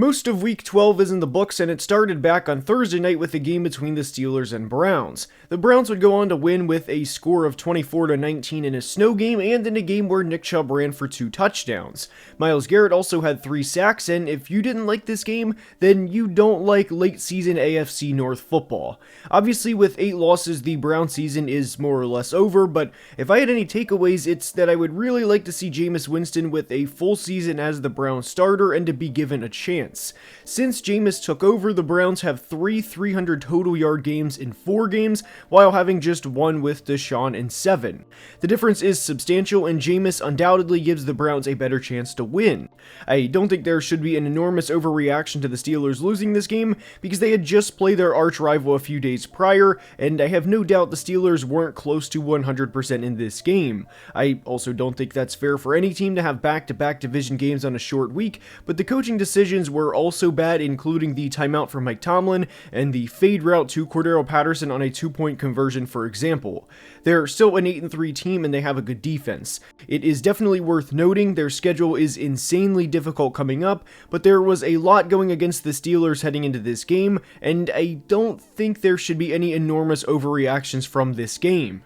Most of Week 12 is in the books, and it started back on Thursday night with the game between the Steelers and Browns. The Browns would go on to win with a score of 24-19 in a snow game and in a game where Nick Chubb ran for 2 touchdowns. Myles Garrett also had 3 sacks, and if you didn't like this game, then you don't like late-season AFC North football. Obviously, with 8 losses, the Brown season is more or less over, but if I had any takeaways, it's that I would really like to see Jameis Winston with a full season as the Browns starter and to be given a chance. Since Jameis took over, the Browns have 3 300 total yard games in 4 games, while having just 1 with Deshaun in 7. The difference is substantial, and Jameis undoubtedly gives the Browns a better chance to win. I don't think there should be an enormous overreaction to the Steelers losing this game, because they had just played their arch rival a few days prior, and I have no doubt the Steelers weren't close to 100% in this game. I also don't think that's fair for any team to have back-to-back division games on a short week, but the coaching decisions were also bad, including the timeout from Mike Tomlin and the fade route to Cordero Patterson on a 2-point conversion, for example. They're still an 8-3 team and they have a good defense. It is definitely worth noting their schedule is insanely difficult coming up, but there was a lot going against the Steelers heading into this game, and I don't think there should be any enormous overreactions from this game.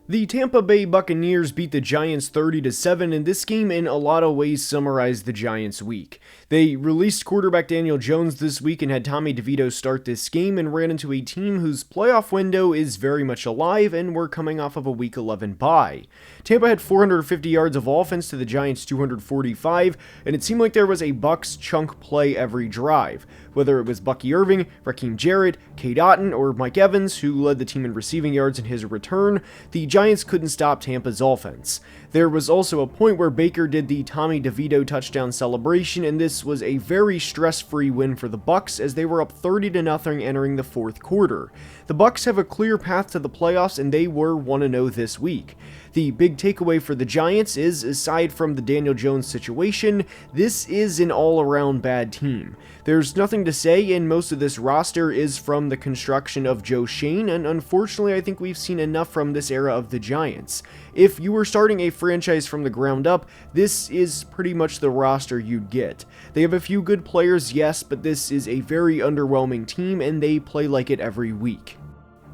The Tampa Bay Buccaneers beat the Giants 30-7, and this game in a lot of ways summarized the Giants' week. They released quarterback Daniel Jones this week and had Tommy DeVito start this game, and ran into a team whose playoff window is very much alive, and were coming off of a Week 11 bye. Tampa had 450 yards of offense to the Giants' 245, and it seemed like there was a Bucs chunk play every drive. Whether it was Bucky Irving, Raheem Jarrett, Cade Otton, or Mike Evans, who led the team in receiving yards in his return, the Giants couldn't stop Tampa's offense. There was also a point where Baker did the Tommy DeVito touchdown celebration, and this was a very stress-free win for the Bucs as they were up 30-0 entering the fourth quarter. The Bucs have a clear path to the playoffs, and they were 1-0 this week. The big takeaway for the Giants is, aside from the Daniel Jones situation, this is an all-around bad team. There's nothing to say, and most of this roster is from the construction of Joe Schoen, and unfortunately I think we've seen enough from this era of the Giants. If you were starting a franchise from the ground up, this is pretty much the roster you'd get. They have a few good players, yes, but this is a very underwhelming team, and they play like it every week.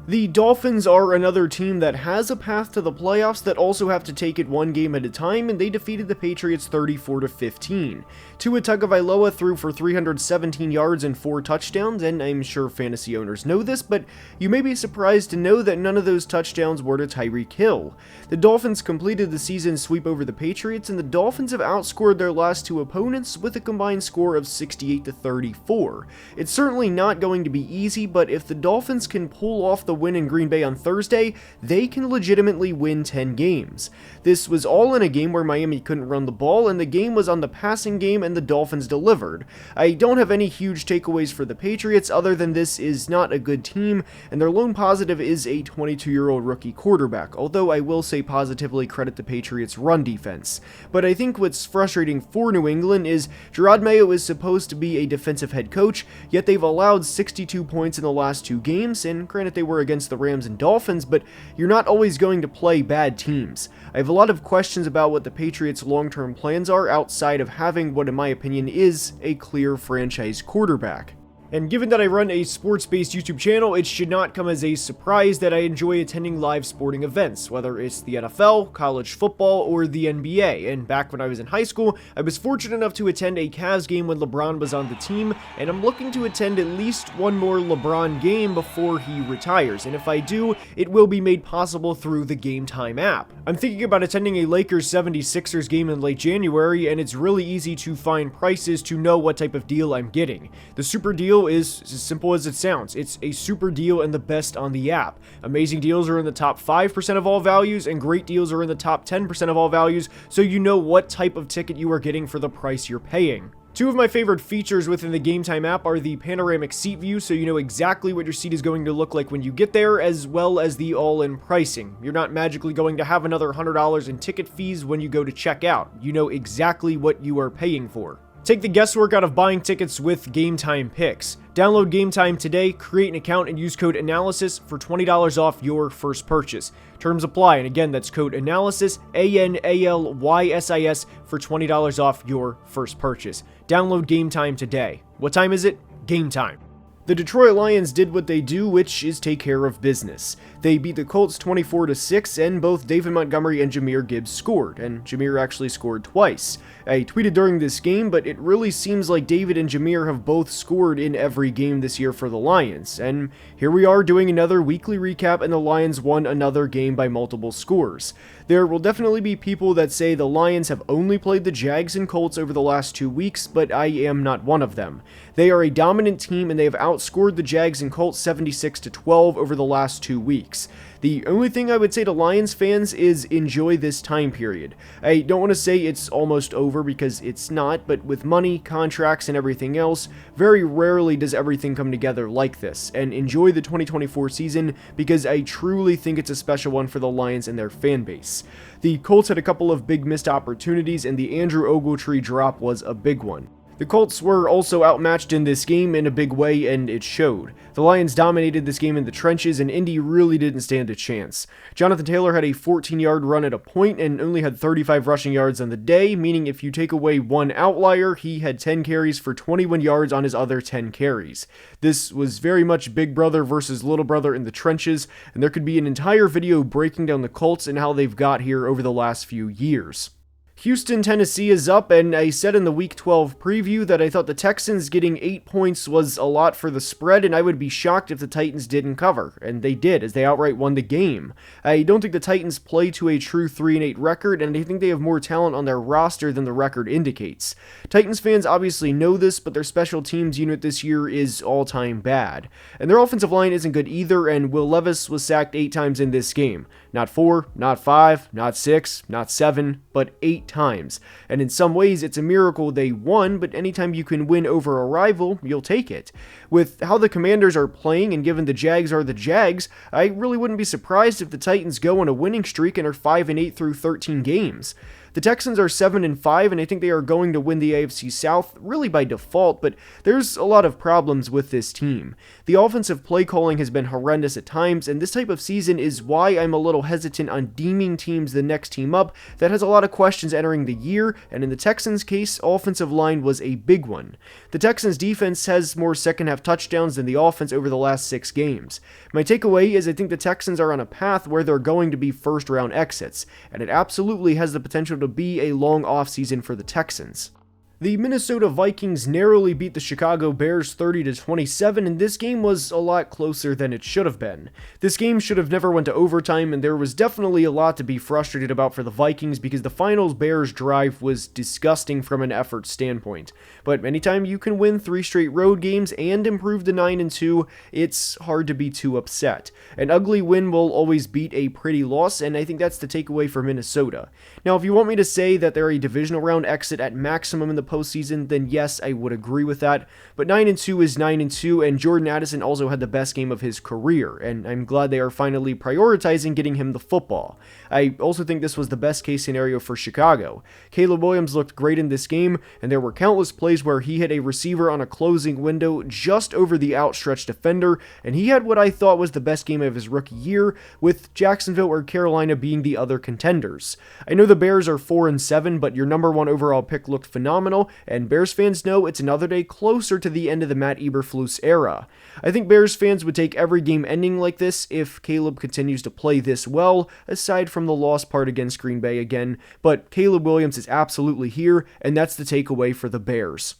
The Dolphins are another team that has a path to the playoffs that also have to take it one game at a time, and they defeated the Patriots 34-15. Tua Tagovailoa threw for 317 yards and 4 touchdowns, and I'm sure fantasy owners know this, but you may be surprised to know that none of those touchdowns were to Tyreek Hill. The Dolphins completed the season sweep over the Patriots, and the Dolphins have outscored their last 2 opponents with a combined score of 68-34. It's certainly not going to be easy, but if the Dolphins can pull off the win in Green Bay on Thursday, they can legitimately win 10 games. This was all in a game where Miami couldn't run the ball, and the game was on the passing game, and the Dolphins delivered. I don't have any huge takeaways for the Patriots other than this is not a good team, and their lone positive is a 22-year-old rookie quarterback, although I will say positively credit the Patriots' run defense. But I think what's frustrating for New England is Gerard Mayo is supposed to be a defensive head coach, yet they've allowed 62 points in the last 2 games, and granted they were against the Rams and Dolphins, but you're not always going to play bad teams. I have a lot of questions about what the Patriots' long-term plans are outside of having what in my opinion is a clear franchise quarterback. And given that I run a sports-based YouTube channel, it should not come as a surprise that I enjoy attending live sporting events, whether it's the NFL, college football, or the NBA. And back when I was in high school, I was fortunate enough to attend a Cavs game when LeBron was on the team, and I'm looking to attend at least one more LeBron game before he retires. And if I do, it will be made possible through the Game Time app. I'm thinking about attending a Lakers 76ers game in late January, and it's really easy to find prices to know what type of deal I'm getting. The super deal is as simple as it sounds. It's a super deal and the best on the app. Amazing deals are in the top 5% of all values, and great deals are in the top 10% of all values, so you know what type of ticket you are getting for the price you're paying. 2 of my favorite features within the Game Time app are the panoramic seat view, so you know exactly what your seat is going to look like when you get there, as well as the all-in pricing. You're not magically going to have another $100 in ticket fees when you go to check out. You know exactly what you are paying for. Take the guesswork out of buying tickets with Game Time Picks. Download Game Time today, create an account, and use code ANALYSIS for $20 off your first purchase. Terms apply, and again, that's code ANALYSIS, ANALYSIS, for $20 off your first purchase. Download Game Time today. What time is it? Game time. The Detroit Lions did what they do, which is take care of business. They beat the Colts 24-6, and both David Montgomery and Jahmyr Gibbs scored, and Jahmyr actually scored twice. I tweeted during this game, but it really seems like David and Jahmyr have both scored in every game this year for the Lions, and here we are doing another weekly recap, and the Lions won another game by multiple scores. There will definitely be people that say the Lions have only played the Jags and Colts over the last 2 weeks, but I am not one of them. They are a dominant team, and they have outscored the Jags and Colts 76-12 over the last 2 weeks. The only thing I would say to Lions fans is enjoy this time period. I don't want to say it's almost over because it's not, but with money, contracts, and everything else, very rarely does everything come together like this, and enjoy the 2024 season because I truly think it's a special one for the Lions and their fan base. The Colts had a couple of big missed opportunities, and the Andrew Ogletree drop was a big one. The Colts were also outmatched in this game in a big way, and it showed. The Lions dominated this game in the trenches, and Indy really didn't stand a chance. Jonathan Taylor had a 14-yard run at a point and only had 35 rushing yards on the day, meaning if you take away one outlier, he had 10 carries for 21 yards on his other 10 carries. This was very much big brother versus little brother in the trenches, and there could be an entire video breaking down the Colts and how they've got here over the last few years. Houston, Tennessee is up, and I said in the Week 12 preview that I thought the Texans getting 8 points was a lot for the spread, and I would be shocked if the Titans didn't cover, and they did, as they outright won the game. I don't think the Titans play to a true 3-8 record, and I think they have more talent on their roster than the record indicates. Titans fans obviously know this, but their special teams unit this year is all-time bad. And their offensive line isn't good either, and Will Levis was sacked 8 times in this game. Not 4, not 5, not 6, not 7, but 8 times. And in some ways, it's a miracle they won, but anytime you can win over a rival, you'll take it. With how the Commanders are playing, and given the Jags are the Jags, I really wouldn't be surprised if the Titans go on a winning streak and are 5-8 through 13 games. The Texans are 7-5, and I think they are going to win the AFC South, really by default, but there's a lot of problems with this team. The offensive play calling has been horrendous at times, and this type of season is why I'm a little hesitant on deeming teams the next team up that has a lot of questions entering the year, and in the Texans' case, offensive line was a big one. The Texans' defense has more second-half touchdowns than the offense over the last 6 games. My takeaway is I think the Texans are on a path where they're going to be first-round exits, and it absolutely has the potential to be a long offseason for the Texans. The Minnesota Vikings narrowly beat the Chicago Bears 30-27, and this game was a lot closer than it should have been. This game should have never went to overtime, and there was definitely a lot to be frustrated about for the Vikings because the final Bears drive was disgusting from an effort standpoint. But anytime you can win 3 straight road games and improve to 9-2, it's hard to be too upset. An ugly win will always beat a pretty loss, and I think that's the takeaway for Minnesota. Now, if you want me to say that they're a divisional round exit at maximum in the postseason, then yes, I would agree with that, but 9-2 is 9-2, and Jordan Addison also had the best game of his career, and I'm glad they are finally prioritizing getting him the football. I also think this was the best case scenario for Chicago. Caleb Williams looked great in this game, and there were countless plays where he hit a receiver on a closing window just over the outstretched defender, and he had what I thought was the best game of his rookie year, with Jacksonville or Carolina being the other contenders. I know the Bears are 4-7, but your number 1 overall pick looked phenomenal, and Bears fans know it's another day closer to the end of the Matt Eberflus era. I think Bears fans would take every game ending like this if Caleb continues to play this well, aside from the loss part against Green Bay again, but Caleb Williams is absolutely here, and that's the takeaway for the Bears.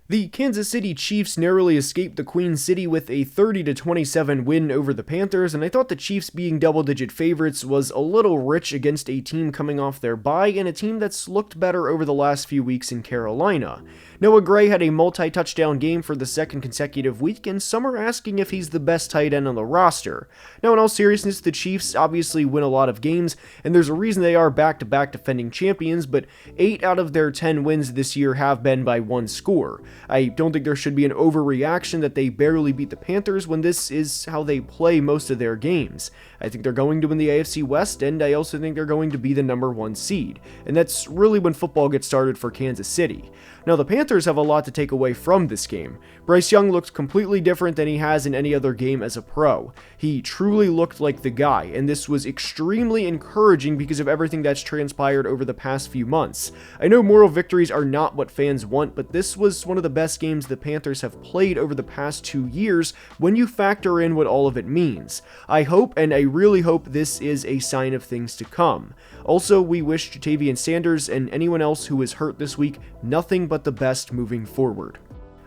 The Kansas City Chiefs narrowly escaped the Queen City with a 30-27 win over the Panthers, and I thought the Chiefs being double-digit favorites was a little rich against a team coming off their bye and a team that's looked better over the last few weeks in Carolina. Noah Gray had a multi-touchdown game for the 2nd consecutive week, and some are asking if he's the best tight end on the roster. Now, in all seriousness, the Chiefs obviously win a lot of games, and there's a reason they are back-to-back defending champions, but 8 out of their 10 wins this year have been by 1 score. I don't think there should be an overreaction that they barely beat the Panthers when this is how they play most of their games. I think they're going to win the AFC West, and I also think they're going to be the number 1 seed. And that's really when football gets started for Kansas City. Now, the Panthers have a lot to take away from this game. Bryce Young looked completely different than he has in any other game as a pro. He truly looked like the guy, and this was extremely encouraging because of everything that's transpired over the past few months. I know moral victories are not what fans want, but this was one of the best games the Panthers have played over the past 2 years when you factor in what all of it means. I hope, and I really hope, this is a sign of things to come. Also, we wish Ja'Tavion Sanders and anyone else who was hurt this week nothing but the best moving forward.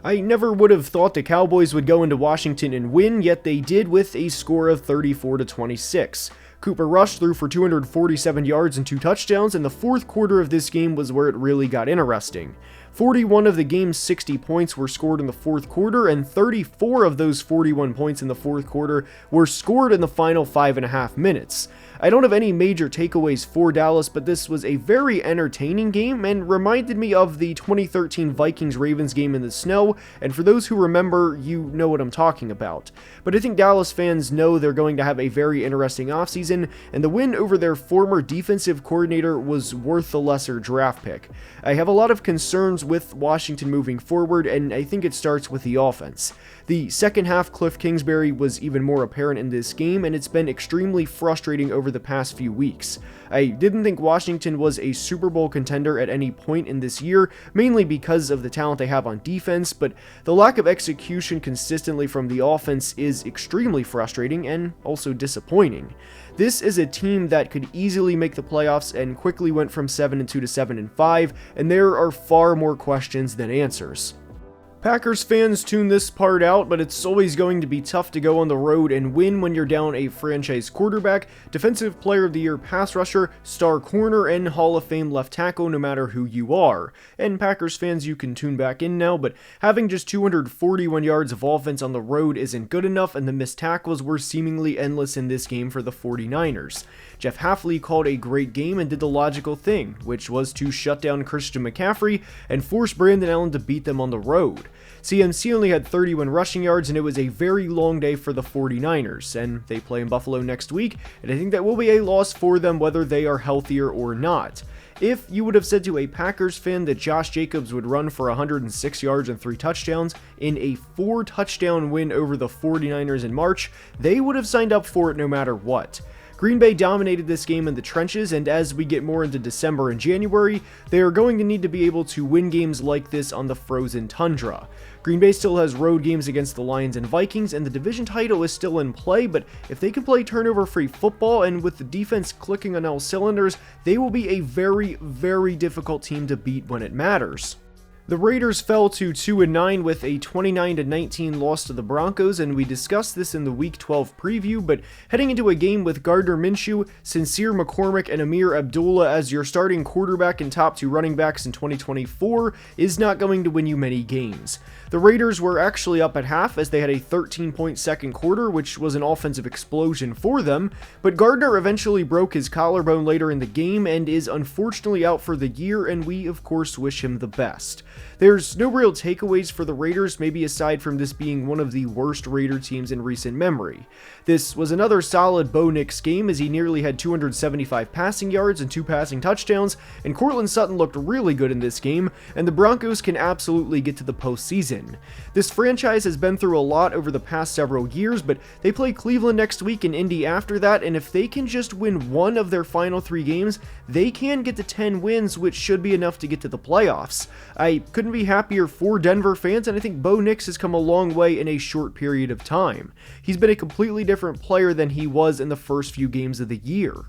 I never would have thought the Cowboys would go into Washington and win, yet they did with a score of 34-26. Cooper Rush threw for 247 yards and 2 touchdowns, and the fourth quarter of this game was where it really got interesting. 41 of the game's 60 points were scored in the fourth quarter, and 34 of those 41 points in the fourth quarter were scored in the final 5.5 minutes. I don't have any major takeaways for Dallas, but this was a very entertaining game and reminded me of the 2013 Vikings-Ravens game in the snow, and for those who remember, you know what I'm talking about. But I think Dallas fans know they're going to have a very interesting offseason, and the win over their former defensive coordinator was worth the lesser draft pick. I have a lot of concerns with Washington moving forward, and I think it starts with the offense. The second half Cliff Kingsbury was even more apparent in this game, and it's been extremely frustrating over the past few weeks. I didn't think Washington was a Super Bowl contender at any point in this year, mainly because of the talent they have on defense, but the lack of execution consistently from the offense is extremely frustrating and also disappointing. This is a team that could easily make the playoffs and quickly went from 7-2 to 7-5, and there are far more questions than answers. Packers fans tune this part out, but it's always going to be tough to go on the road and win when you're down a franchise quarterback, defensive player of the year pass rusher, star corner, and Hall of Fame left tackle no matter who you are. And Packers fans, you can tune back in now, but having just 241 yards of offense on the road isn't good enough, and the missed tackles were seemingly endless in this game for the 49ers. Jeff Hafley called a great game and did the logical thing, which was to shut down Christian McCaffrey and force Brandon Allen to beat them on the road. CMC only had 31 rushing yards, and it was a very long day for the 49ers, and they play in Buffalo next week, and I think that will be a loss for them whether they are healthier or not. If you would have said to a Packers fan that Josh Jacobs would run for 106 yards and 3 touchdowns in a 4-touchdown win over the 49ers in March, they would have signed up for it no matter what. Green Bay dominated this game in the trenches, and as we get more into December and January, they are going to need to be able to win games like this on the frozen tundra. Green Bay still has road games against the Lions and Vikings, and the division title is still in play, but if they can play turnover-free football and with the defense clicking on all cylinders, they will be a very, very difficult team to beat when it matters. The Raiders fell to 2-9 with a 29-19 loss to the Broncos, and we discussed this in the Week 12 preview, but heading into a game with Gardner Minshew, Sincere McCormick, and Amir Abdullah as your starting quarterback and top 2 running backs in 2024 is not going to win you many games. The Raiders were actually up at half as they had a 13-point second quarter, which was an offensive explosion for them, but Gardner eventually broke his collarbone later in the game and is unfortunately out for the year, and we of course wish him the best. There's no real takeaways for the Raiders, maybe aside from this being one of the worst Raider teams in recent memory. This was another solid Bo Nix game as he nearly had 275 passing yards and 2 passing touchdowns, and Courtland Sutton looked really good in this game, and the Broncos can absolutely get to the postseason. This franchise has been through a lot over the past several years, but they play Cleveland next week and Indy after that, and if they can just win one of their final 3 games, they can get to 10 wins, which should be enough to get to the playoffs. I couldn't be happier for Denver fans, and I think Bo Nix has come a long way in a short period of time. He's been a completely different player than he was in the first few games of the year.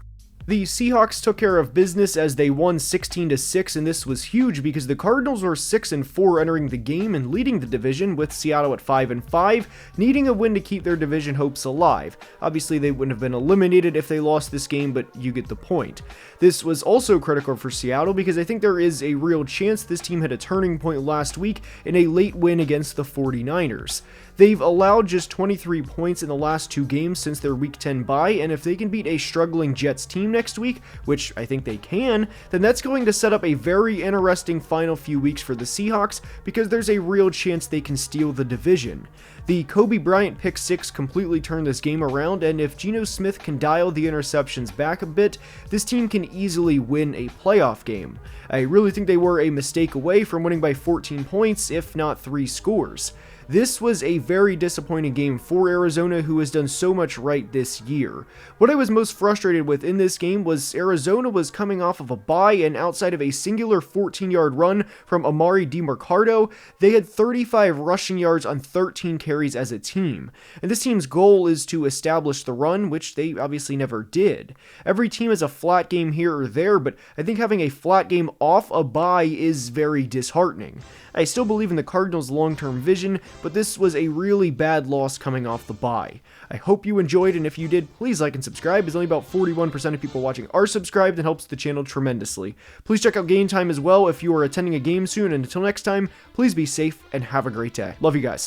The Seahawks took care of business as they won 16-6, and this was huge because the Cardinals were 6-4 entering the game and leading the division, with Seattle at 5-5, needing a win to keep their division hopes alive. Obviously, they wouldn't have been eliminated if they lost this game, but you get the point. This was also critical for Seattle because I think there is a real chance this team had a turning point last week in a late win against the 49ers. They've allowed just 23 points in the last 2 games since their Week 10 bye, and if they can beat a struggling Jets team next week, which I think they can, then that's going to set up a very interesting final few weeks for the Seahawks because there's a real chance they can steal the division. The Kobe Bryant pick 6 completely turned this game around, and if Geno Smith can dial the interceptions back a bit, this team can easily win a playoff game. I really think they were a mistake away from winning by 14 points, if not 3 scores. This was a very disappointing game for Arizona, who has done so much right this year. What I was most frustrated with in this game was Arizona was coming off of a bye, and outside of a singular 14-yard run from Amari DiMercado, they had 35 rushing yards on 13 carries as a team. And this team's goal is to establish the run, which they obviously never did. Every team has a flat game here or there, but I think having a flat game off a bye is very disheartening. I still believe in the Cardinals' long-term vision, but this was a really bad loss coming off the bye. I hope you enjoyed, and if you did, please like and subscribe, as only about 41% of people watching are subscribed and helps the channel tremendously. Please check out Game Time as well if you are attending a game soon, and until next time, please be safe and have a great day. Love you guys.